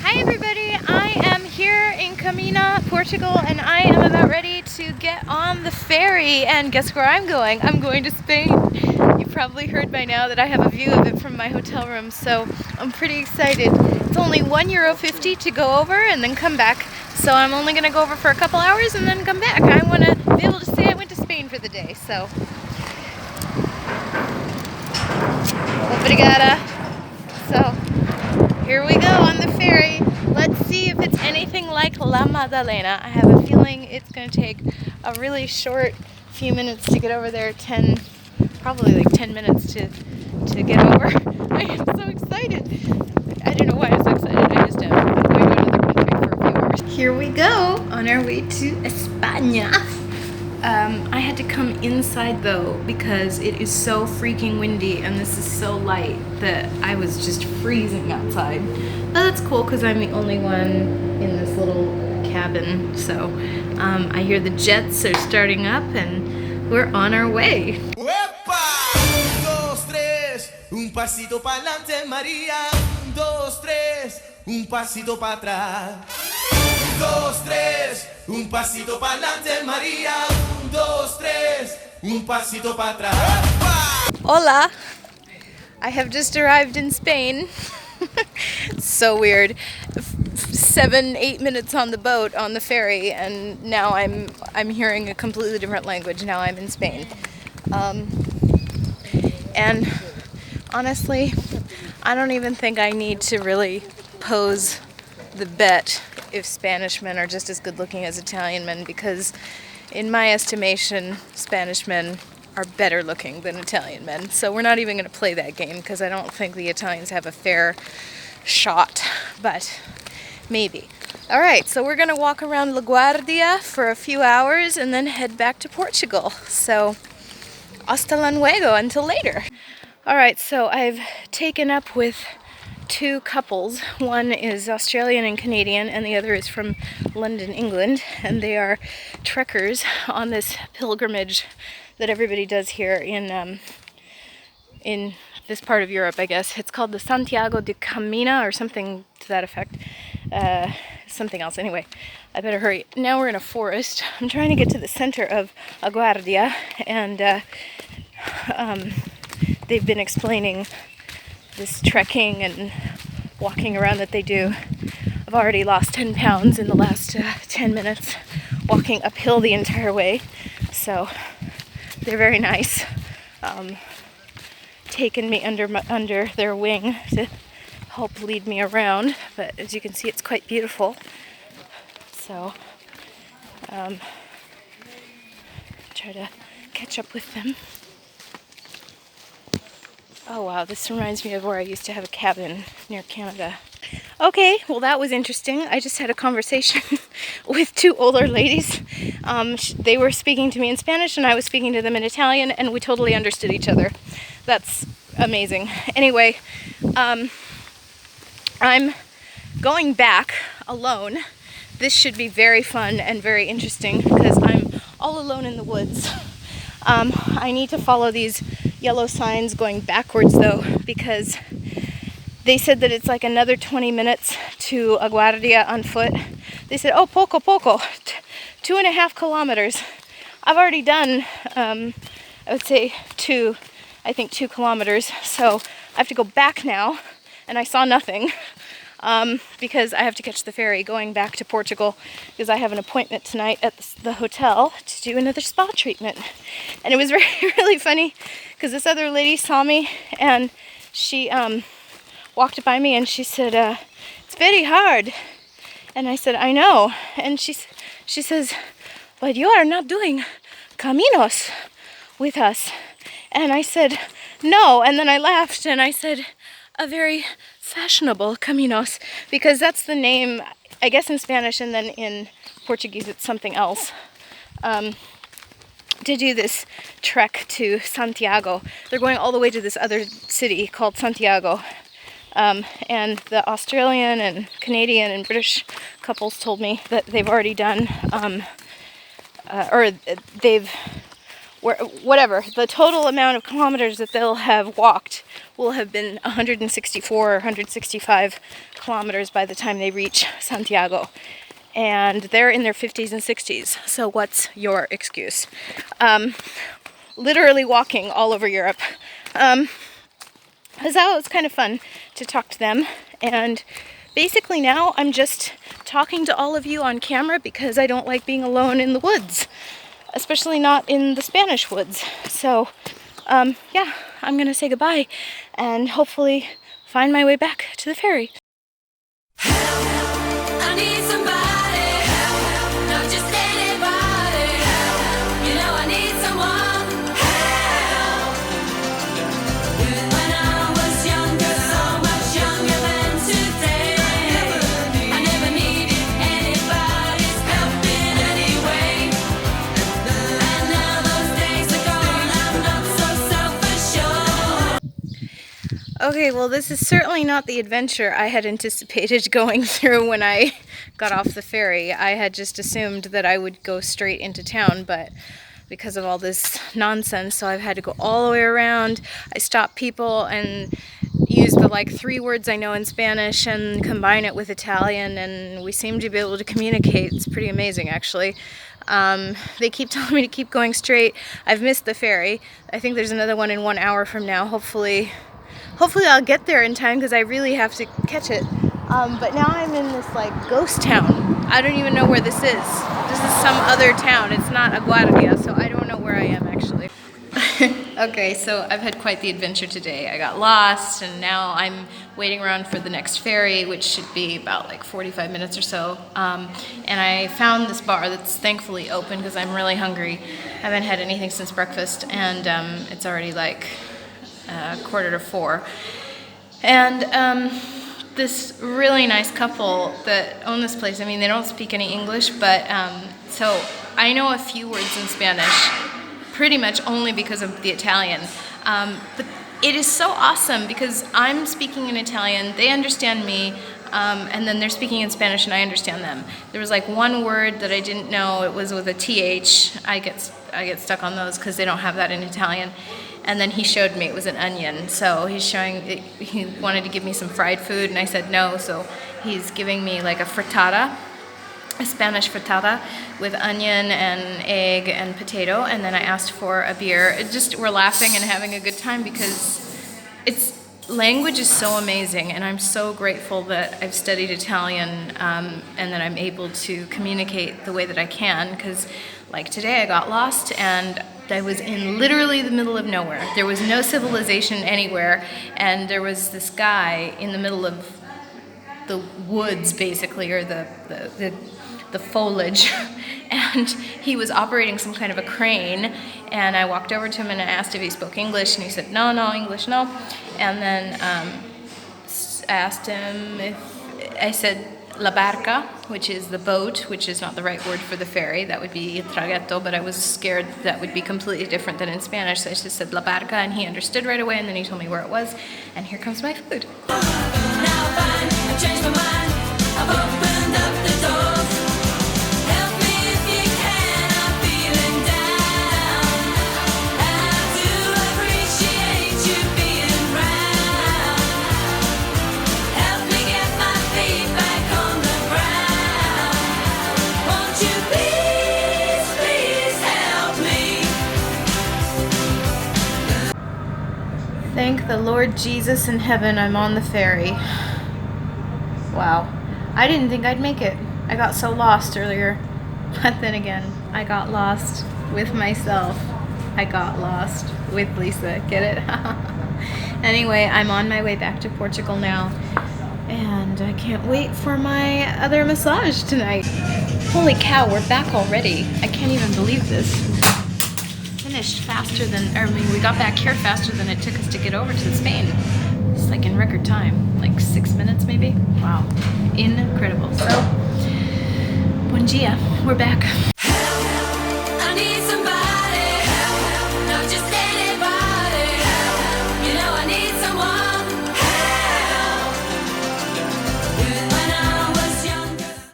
Hi everybody, I am here in Camina, Portugal, and I am about ready to get on the ferry. And guess where I'm going? I'm going to Spain. You probably heard by now that I have a view of it from my hotel room, so I'm pretty excited. It's only €1.50 to go over and then come back, so I'm only going to go over for a couple hours and then come back. I want to be able to say I went to Spain for the day, so. Obrigada. So, here we go on the ferry. Let's see if it's anything like La Maddalena. I have a feeling it's going to take a really short few minutes to get over there. Probably like 10 minutes to get over. I am so excited. I don't know why I'm so excited. I just am. I'm going to another country for a few hours. Here we go on our way to España. I had to come inside though because it is so freaking windy and this is so light that I was just freezing outside. But that's cool because I'm the only one in this little cabin. So I hear the jets are starting up and we're on our way. ¡Epa! Un, dos, tres, un pasito pa'lante, María. Un, dos, tres, un pasito para atrás. Un, dos, tres, un pasito pa'lante, María. Un, dos, tres, un pasito para atrás. ¡Epa! Hola! I have just arrived in Spain. So weird. 7-8 minutes on the boat on the ferry, and now I'm hearing a completely different language. Now I'm in Spain. And honestly, I don't even think I need to really pose the bet if Spanish men are just as good looking as Italian men, because in my estimation, Spanish men are better looking than Italian men. So we're not even going to play that game because I don't think the Italians have a fair shot, but maybe. All right, so we're going to walk around LaGuardia for a few hours and then head back to Portugal. So hasta luego, until later. All right, so I've taken up with two couples. One is Australian and Canadian, and the other is from London, England, and they are trekkers on this pilgrimage that everybody does here in this part of Europe, I guess. It's called the Santiago de Camina or something to that effect. Something else. Anyway, I better hurry. Now we're in a forest. I'm trying to get to the center of Aguardia, and they've been explaining this trekking and walking around that they do. I've already lost 10 pounds in the last 10 minutes walking uphill the entire way, so they're very nice, taking me under their wing to help lead me around. But as you can see, it's quite beautiful. So try to catch up with them. Oh wow, this reminds me of where I used to have a cabin near Canada. Okay, well that was interesting. I just had a conversation with two older ladies. They were speaking to me in Spanish and I was speaking to them in Italian, and we totally understood each other. That's amazing. Anyway, I'm going back alone. This should be very fun and very interesting because I'm all alone in the woods. I need to follow these yellow signs going backwards though, because they said that it's like another 20 minutes to Aguardia on foot. They said, oh, poco, 2.5 kilometers. I've already done, I would say 2 kilometers. So I have to go back now, and I saw nothing because I have to catch the ferry going back to Portugal because I have an appointment tonight at the hotel to do another spa treatment. And it was really funny because this other lady saw me and she walked by me and she said, it's very hard. And I said, I know. And she says, but you are not doing caminos with us. And I said, no. And then I laughed and I said, a very fashionable caminos, because that's the name, I guess, in Spanish, and then in Portuguese it's something else. To do this trek to Santiago. They're going all the way to this other city called Santiago. And the Australian and Canadian and British couples told me that they've already done, or they've whatever, the total amount of kilometers that they'll have walked will have been 164 or 165 kilometers by the time they reach Santiago. And they're in their 50s and 60s, so what's your excuse? Literally walking all over Europe. So it's kind of fun to talk to them, and basically now I'm just talking to all of you on camera because I don't like being alone in the woods, especially not in the Spanish woods. So yeah, I'm gonna say goodbye and hopefully find my way back to the ferry. I need somebody, not just anybody. You know I need someone. When I was younger, so much younger than today, I never needed anybody's help in any way. And now those days are gone, I'm not so self-assured. Okay, well, this is certainly not the adventure I had anticipated going through when I got off the ferry. I had just assumed that I would go straight into town, but because of all this nonsense, so I've had to go all the way around. I stopped people and use the 3 words I know in Spanish and combine it with Italian, and we seem to be able to communicate. It's pretty amazing, actually. They keep telling me to keep going straight. I've missed the ferry. I think there's another one in 1 hour from now. Hopefully I'll get there in time because I really have to catch it. But now I'm in this ghost town. I don't even know where this is. This is some other town. It's not Aguardia, so I don't know where I am actually. Okay, so I've had quite the adventure today. I got lost and now I'm waiting around for the next ferry, which should be about 45 minutes or so. And I found this bar that's thankfully open because I'm really hungry. I haven't had anything since breakfast, and it's already 3:45. And this really nice couple that own this place, I mean, they don't speak any English, but so I know a few words in Spanish, pretty much only because of the Italian. But it is so awesome because I'm speaking in Italian, they understand me, and then they're speaking in Spanish and I understand them. There was one word that I didn't know, it was with a TH. I get stuck on those because they don't have that in Italian. And then he showed me it was an onion, so he wanted to give me some fried food, and I said no, so he's giving me a frittata, a Spanish frittata with onion and egg and potato, and then I asked for a beer. We're laughing and having a good time because language is so amazing, and I'm so grateful that I've studied Italian and that I'm able to communicate the way that I can, because today I got lost and I was in literally the middle of nowhere. There was no civilization anywhere, and there was this guy in the middle of the woods, basically, or the foliage, and he was operating some kind of a crane, and I walked over to him and I asked if he spoke English, and he said, no, English, no. And then I asked him I said, la barca, which is the boat, which is not the right word for the ferry. That would be traghetto, but I was scared that would be completely different than in Spanish, so I just said la barca, and he understood right away, and then he told me where it was, and here comes my food. Now fine, I've changed my mind. I've opened up the doors. Help me if you can, I'm feeling down. I do appreciate you being round. Help me get my feet back on the ground. Won't you please, please help me? Thank the Lord Jesus in heaven, I'm on the ferry. Wow. I didn't think I'd make it. I got so lost earlier. But then again, I got lost with myself. I got lost with Lisa. Get it? Anyway, I'm on my way back to Portugal now. And I can't wait for my other massage tonight. Holy cow, we're back already. I can't even believe this. Finished faster than, we got back here faster than it took us to get over to Spain. It's in record time, 6 minutes maybe. Wow, incredible. So, buen dia, we're back.